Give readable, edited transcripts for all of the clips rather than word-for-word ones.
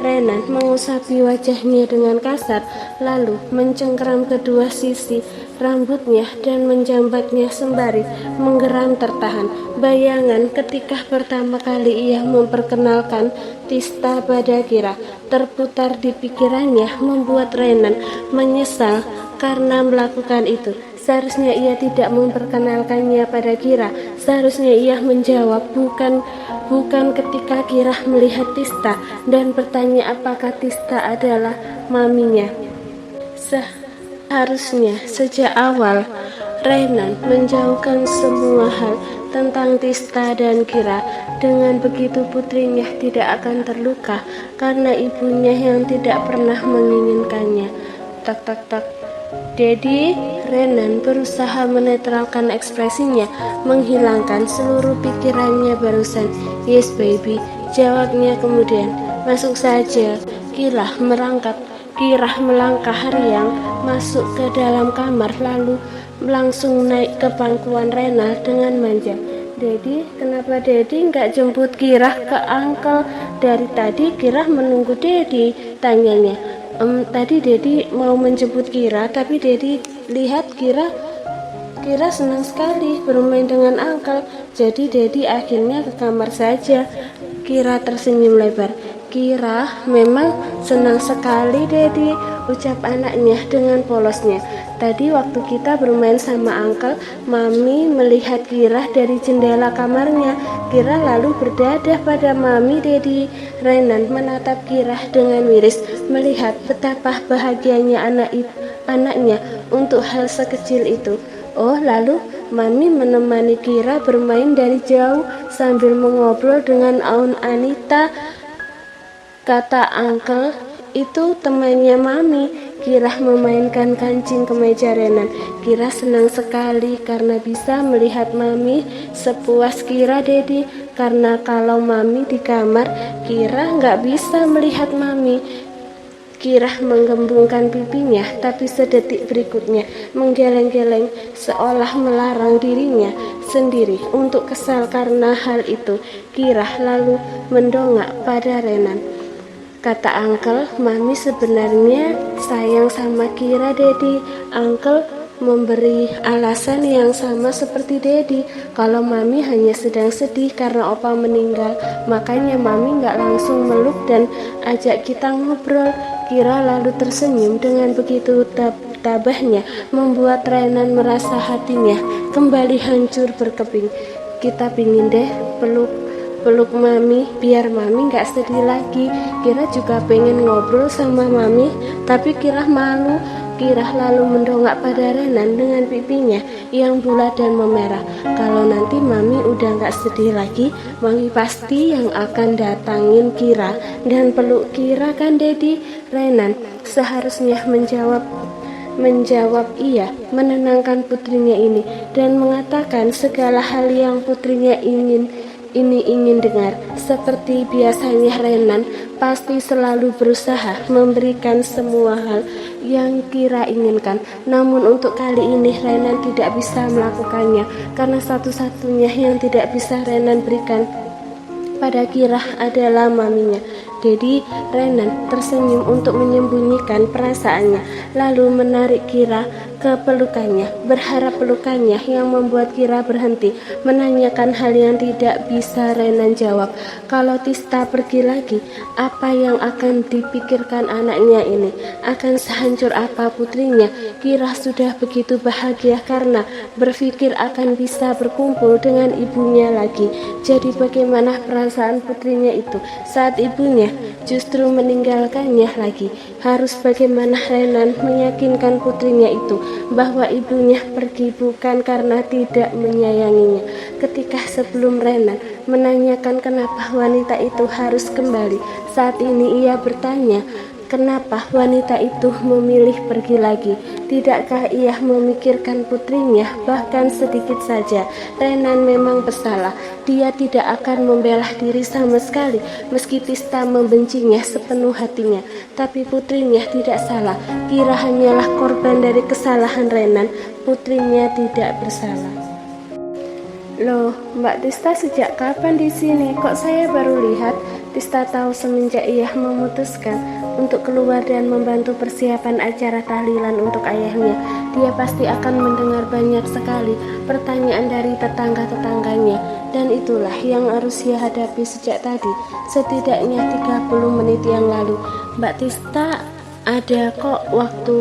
Renan mengusapi wajahnya dengan kasar, lalu mencengkeram kedua sisi rambutnya dan menjambatnya sembari menggeram tertahan. Bayangan ketika pertama kali ia memperkenalkan Tista pada Kira terputar di pikirannya, membuat Renan menyesal karena melakukan itu. Seharusnya ia tidak memperkenalkannya pada Kira. Seharusnya ia menjawab bukan ketika Kira melihat Tista dan bertanya apakah Tista adalah maminya. Seharusnya sejak awal Renan menjauhkan semua hal tentang Tista dan Kira. Dengan begitu putrinya tidak akan terluka karena ibunya yang tidak pernah menginginkannya. Tak tak tak. Dedi, Renan berusaha menetralkan ekspresinya, menghilangkan seluruh pikirannya barusan. Yes baby, jawabnya kemudian. Masuk saja. Kira melangkah riang masuk ke dalam kamar, lalu langsung naik ke pangkuan Renan dengan manja. Dedi, kenapa Dedi nggak jemput Kira ke Uncle? Dari tadi Kira menunggu Dedi, tanyanya. Tadi Dedi mau menjemput Kira, tapi Dedi lihat Kira senang sekali bermain dengan Uncle. Jadi Dedi akhirnya ke kamar saja. Kira tersenyum lebar. Kira memang senang sekali Dedi, ucap anaknya dengan polosnya. Tadi waktu kita bermain sama Uncle, Mami melihat Kira dari jendela kamarnya. Kira lalu berdadah pada Mami. Dedi, Renan menatap Kira dengan miris, melihat betapa bahagianya anaknya untuk hal sekecil itu. Oh, lalu Mami menemani Kira bermain dari jauh sambil mengobrol dengan Aun Anita, kata Uncle. Itu temannya Mami. Kira memainkan kancing ke meja Renan. Kira senang sekali karena bisa melihat Mami sepuas Kira Dedi, karena kalau Mami di kamar, Kira nggak bisa melihat Mami. Kira menggembungkan pipinya, tapi sedetik berikutnya menggeleng-geleng seolah melarang dirinya sendiri untuk kesal karena hal itu. Kira lalu mendongak pada Renan. Kata Uncle, Mami sebenarnya sayang sama Kira Dedi. Uncle memberi alasan yang sama seperti Dedi. Kalau Mami hanya sedang sedih karena Opa meninggal, makanya Mami nggak langsung meluk dan ajak kita ngobrol. Kira lalu tersenyum dengan begitu tabahnya, membuat Renan merasa hatinya kembali hancur berkeping. Kita pingin deh peluk Mami biar Mami gak sedih lagi. Kira juga pengen ngobrol sama Mami, tapi Kira malu. Kira lalu mendongak pada Renan dengan pipinya yang bulat dan memerah. Kalau nanti Mami udah gak sedih lagi, Mami pasti yang akan datangin Kira dan peluk Kira, kan Dedi? Renan seharusnya menjawab iya, menenangkan putrinya ini dan mengatakan segala hal yang putrinya ingin dengar. Seperti biasanya Renan pasti selalu berusaha memberikan semua hal yang Kira inginkan. Namun untuk kali ini Renan tidak bisa melakukannya, karena satu-satunya yang tidak bisa Renan berikan pada Kira adalah maminya. Jadi Renan tersenyum untuk menyembunyikan perasaannya, lalu menarik Kira ke pelukannya, berharap pelukannya yang membuat Kira berhenti menanyakan hal yang tidak bisa Renan jawab. Kalau Tista pergi lagi, apa yang akan dipikirkan anaknya ini? Akan sehancur apa putrinya? Kira sudah begitu bahagia karena berpikir akan bisa berkumpul dengan ibunya lagi. Jadi bagaimana perasaan putrinya itu saat ibunya justru meninggalkannya lagi? Harus bagaimana Renan meyakinkan putrinya itu bahwa ibunya pergi bukan karena tidak menyayanginya. Ketika sebelum Renan menanyakan kenapa wanita itu harus kembali, saat ini ia bertanya kenapa wanita itu memilih pergi lagi. Tidakkah ia memikirkan putrinya bahkan sedikit saja? Renan memang bersalah. Dia tidak akan membela diri sama sekali meski Tista membencinya sepenuh hatinya. Tapi putrinya tidak salah. Kira hanyalah korban dari kesalahan Renan. Putrinya tidak bersalah. Loh, Mbak Tista sejak kapan di sini? Kok saya baru lihat? Tista tahu semenjak ia memutuskan untuk keluar dan membantu persiapan acara tahlilan untuk ayahnya. Dia pasti akan mendengar banyak sekali pertanyaan dari tetangga-tetangganya. Dan itulah yang harus ia hadapi sejak tadi, setidaknya 30 menit yang lalu. Mbak Tista ada kok waktu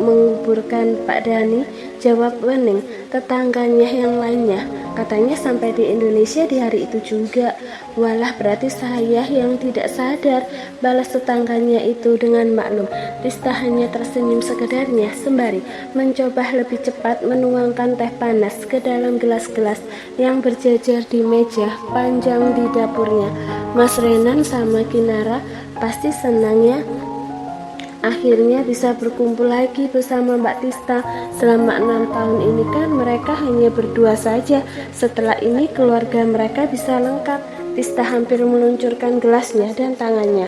menguburkan Pak Dani, jawab Wening. Tetangganya yang lainnya katanya sampai di Indonesia di hari itu juga. Walah, berarti saya yang tidak sadar, balas tetangganya itu dengan maklum. Tista hanya tersenyum sekedarnya sembari mencoba lebih cepat menuangkan teh panas ke dalam gelas-gelas yang berjejer di meja panjang di dapurnya. Mas Renan sama Kinara pasti senangnya akhirnya bisa berkumpul lagi bersama Mbak Tista. Selama 6 tahun ini kan mereka hanya berdua saja. Setelah ini keluarga mereka bisa lengkap. Tista hampir meluncurkan gelasnya dan tangannya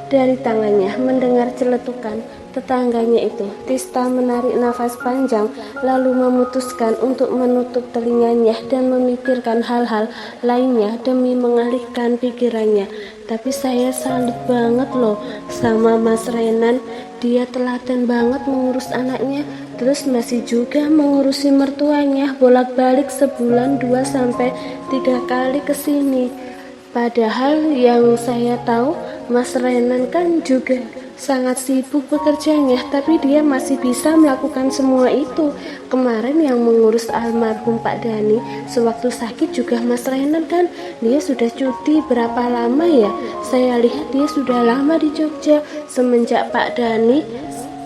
dari tangannya mendengar celetukan tetangganya itu. Tista menarik nafas panjang lalu memutuskan untuk menutup telinganya dan memikirkan hal-hal lainnya demi mengalihkan pikirannya. Tapi saya salut banget loh sama Mas Renan, dia telaten banget mengurus anaknya, terus masih juga mengurusi mertuanya bolak-balik sebulan 2-3 kali ke sini. Padahal yang saya tahu Mas Renan kan juga sangat sibuk bekerjanya, tapi dia masih bisa melakukan semua itu. Kemarin yang mengurus almarhum Pak Dani sewaktu sakit juga Mas Renan kan, dia sudah cuti berapa lama ya? Saya lihat dia sudah lama di Jogja semenjak Pak Dani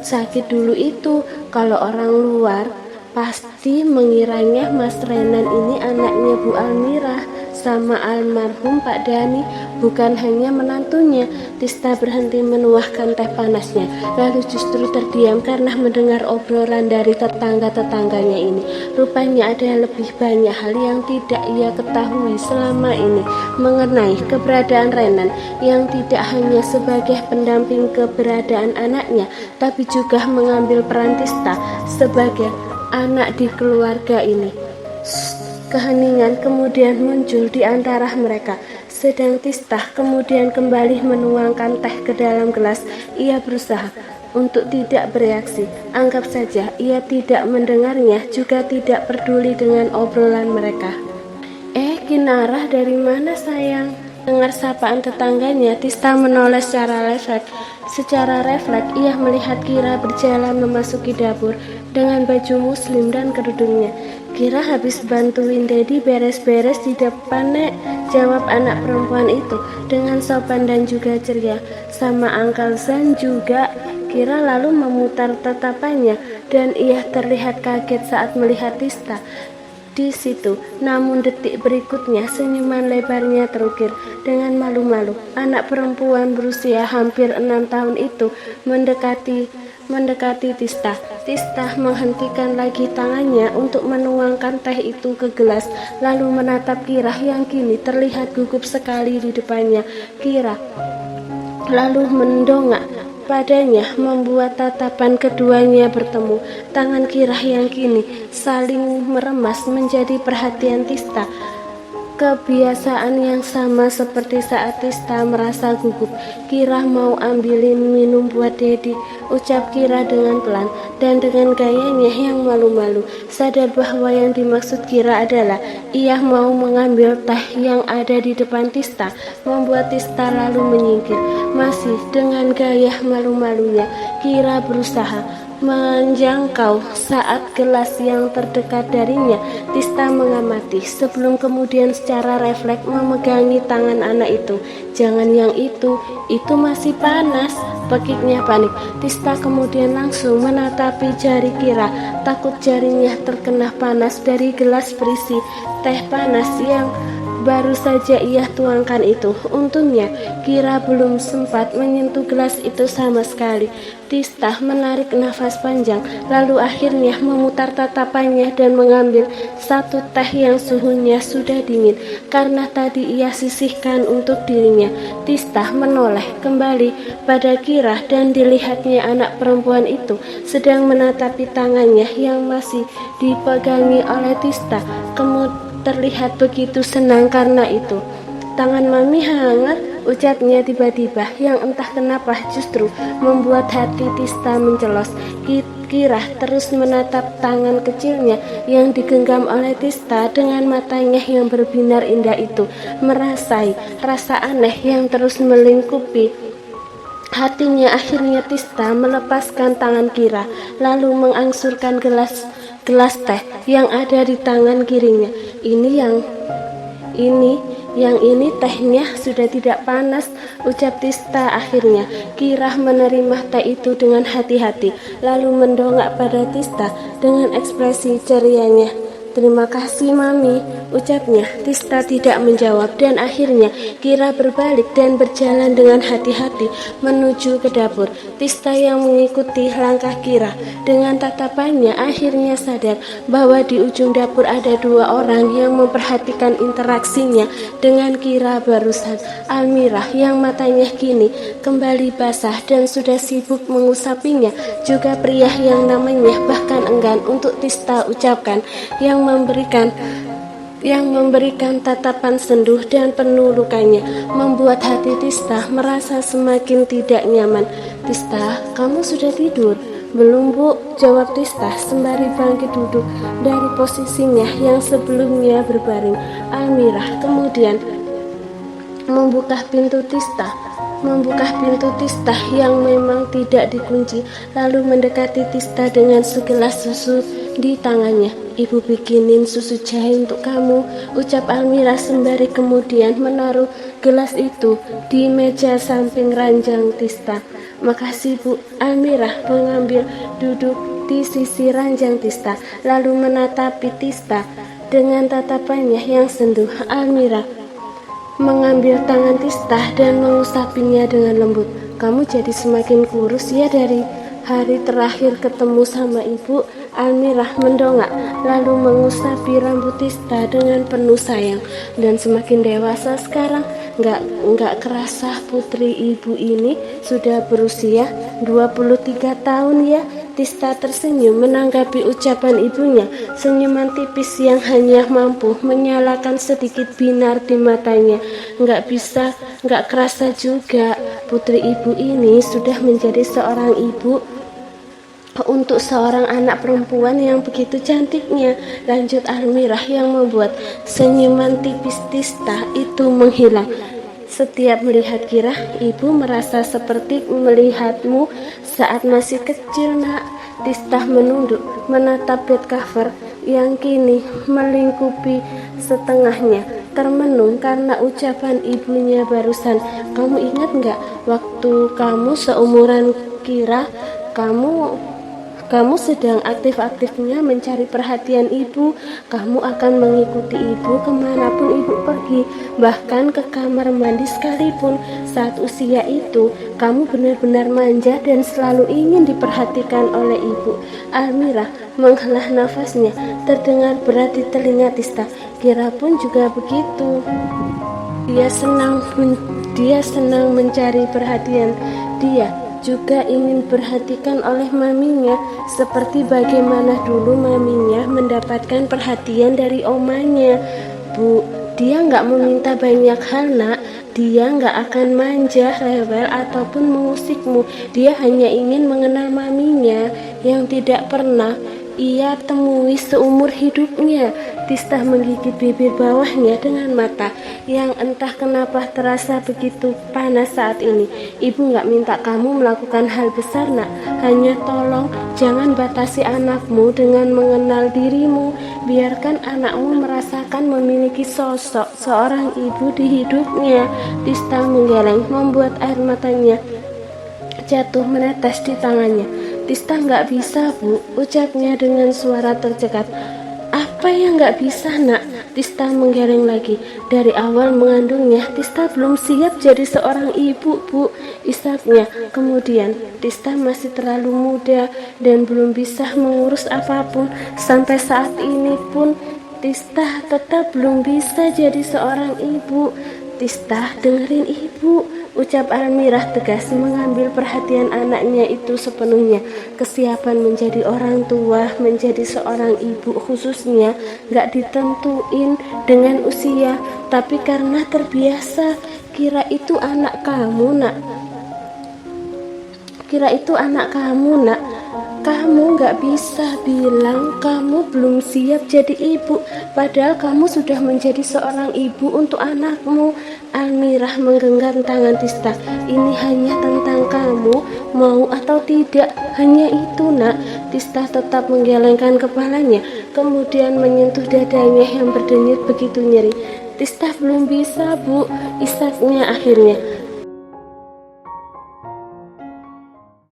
sakit dulu itu. Kalau orang luar pasti mengiranya Mas Renan ini anaknya Bu Almirah sama almarhum Pak Dani, bukan hanya menantunya. Tista berhenti menuangkan teh panasnya, lalu justru terdiam karena mendengar obrolan dari tetangga-tetangganya ini. Rupanya ada lebih banyak hal yang tidak ia ketahui selama ini mengenai keberadaan Renan, yang tidak hanya sebagai pendamping keberadaan anaknya, tapi juga mengambil peran Tista sebagai anak di keluarga ini. Keheningan kemudian muncul di antara mereka. Sedang Tista kemudian kembali menuangkan teh ke dalam gelas. Ia berusaha untuk tidak bereaksi. Anggap saja ia tidak mendengarnya, juga tidak peduli dengan obrolan mereka. Kinara, dari mana sayang? Dengar sapaan tetangganya, Tista menoleh secara refleks. Secara refleks, ia melihat Kira berjalan memasuki dapur dengan baju muslim dan kerudungnya. Kira habis bantuin Dedi beres-beres di depan, Nek, jawab anak perempuan itu dengan sopan dan juga ceria. Sama Uncle Zan juga. Kira lalu memutar tatapannya dan ia terlihat kaget saat melihat Tista di situ. Namun detik berikutnya senyuman lebarnya terukir dengan malu-malu. Anak perempuan berusia hampir 6 tahun itu mendekati Tista. Tista menghentikan lagi tangannya untuk menuangkan teh itu ke gelas, lalu menatap Kira yang kini terlihat gugup sekali di depannya. Kira lalu mendongak padanya, membuat tatapan keduanya bertemu. Tangan Kira yang kini saling meremas menjadi perhatian Tista. Kebiasaan yang sama seperti saat Tista merasa gugup. Kira mau ambilin minum buat Dedi, ucap Kira dengan pelan dan dengan gayanya yang malu-malu. Sadar bahwa yang dimaksud Kira adalah ia mau mengambil teh yang ada di depan Tista, membuat Tista lalu menyingkir. Masih dengan gaya malu-malunya, Kira berusaha menjangkau saat gelas yang terdekat darinya. Tista mengamati sebelum kemudian secara refleks memegangi tangan anak itu. Jangan yang itu masih panas, pekiknya panik. Tista kemudian langsung menatapi jari Kira, takut jarinya terkena panas dari gelas berisi teh panas yang baru saja ia tuangkan itu. Untungnya Kira belum sempat menyentuh gelas itu sama sekali. Tista menarik nafas panjang, lalu akhirnya memutar tatapannya dan mengambil satu teh yang suhunya sudah dingin karena tadi ia sisihkan untuk dirinya. Tista menoleh kembali pada Kira dan dilihatnya anak perempuan itu sedang menatapi tangannya yang masih dipegangi oleh Tista. terlihat begitu senang karena itu. Tangan Mami hangat, ucapnya tiba-tiba, yang entah kenapa justru membuat hati Tista mencelos. Kira terus menatap tangan kecilnya yang digenggam oleh Tista dengan matanya yang berbinar indah itu, merasai rasa aneh yang terus melingkupi hatinya. Akhirnya Tista melepaskan tangan Kira, lalu mengangsurkan gelas teh yang ada di tangan kirinya. Yang ini tehnya sudah tidak panas, ucap Tista akhirnya. Kira menerima teh itu dengan hati-hati, lalu mendongak pada Tista dengan ekspresi cerianya. Terima kasih Mami, ucapnya. Tista tidak menjawab dan akhirnya Kira berbalik dan berjalan dengan hati-hati menuju ke dapur. Tista yang mengikuti langkah Kira dengan tatapannya akhirnya sadar bahwa di ujung dapur ada dua orang yang memperhatikan interaksinya dengan Kira barusan. Almirah yang matanya kini kembali basah dan sudah sibuk mengusapinya, juga pria yang namanya bahkan enggan untuk Tista ucapkan, yang memberikan tatapan senduh dan penuh lukanya, membuat hati Tista merasa semakin tidak nyaman. Tista, kamu sudah tidur? Belum Bu, jawab Tista sembari bangkit duduk dari posisinya yang sebelumnya berbaring. Almirah kemudian membuka pintu Tista yang memang tidak dikunci, lalu mendekati Tista dengan segelas susu di tangannya. Ibu bikinin susu jahe untuk kamu, ucap Almirah sembari kemudian menaruh gelas itu di meja samping ranjang Tista. Makasih Bu. Almirah mengambil duduk di sisi ranjang Tista, lalu menatapi Tista dengan tatapannya yang senduh. Almirah mengambil tangan Tista dan mengusapinya dengan lembut. Kamu jadi semakin kurus ya dari hari terakhir ketemu sama ibu. Almirah mendongak lalu mengusapi rambut Tista dengan penuh sayang. Dan semakin dewasa sekarang. Nggak kerasa putri ibu ini sudah berusia 23 tahun ya. Tista tersenyum menanggapi ucapan ibunya, senyuman tipis yang hanya mampu menyalakan sedikit binar di matanya. Nggak kerasa juga putri ibu ini sudah menjadi seorang ibu untuk seorang anak perempuan yang begitu cantiknya, lanjut Almirah yang membuat senyuman tipis Tista itu menghilang. Setiap melihat Kira, ibu merasa seperti melihatmu saat masih kecil nak. Tista menunduk menatap bed cover yang kini melingkupi setengahnya, termenung karena ucapan ibunya barusan. Kamu ingat nggak waktu kamu seumuran Kira, kamu sedang aktif-aktifnya mencari perhatian ibu. Kamu akan mengikuti ibu kemanapun ibu pergi, bahkan ke kamar mandi sekalipun. Saat usia itu, kamu benar-benar manja dan selalu ingin diperhatikan oleh ibu. Almirah menghela nafasnya, terdengar berat di telinga Tista. Kira pun juga begitu. Dia senang mencari perhatian. Dia juga ingin perhatikan oleh maminya, seperti bagaimana dulu maminya mendapatkan perhatian dari omanya. Bu, dia nggak meminta banyak hal nak. Dia nggak akan manja, rewel, ataupun mengusikmu. Dia hanya ingin mengenal maminya yang tidak pernah ia temui seumur hidupnya. Tista menggigit bibir bawahnya dengan mata yang entah kenapa terasa begitu panas saat ini. Ibu gak minta kamu melakukan hal besar nak, hanya tolong jangan batasi anakmu dengan mengenal dirimu. Biarkan anakmu merasakan memiliki sosok seorang ibu di hidupnya. Tista menggeleng membuat air matanya jatuh menetes di tangannya. Tista nggak bisa Bu, ucapnya dengan suara tercekat. Apa yang nggak bisa nak? Tista menggeleng lagi. Dari awal mengandungnya, Tista belum siap jadi seorang ibu Bu, isapnya. Kemudian Tista masih terlalu muda dan belum bisa mengurus apapun. Sampai saat ini pun Tista tetap belum bisa jadi seorang ibu. Tista dengerin ibu. Ucap Almirah tegas mengambil perhatian anaknya itu sepenuhnya. Kesiapan menjadi orang tua, menjadi seorang ibu khususnya, gak ditentuin dengan usia, tapi karena terbiasa. Kira itu anak kamu, nak. Kira itu anak kamu, nak. Kamu gak bisa bilang kamu belum siap jadi ibu, padahal kamu sudah menjadi seorang ibu untuk anakmu. Almirah menggenggam tangan Tista. Ini hanya tentang kamu, mau atau tidak, hanya itu, nak. Tista tetap menggelengkan kepalanya, kemudian menyentuh dadanya yang berdenyut begitu nyeri. Tista belum bisa, Bu, isaknya akhirnya.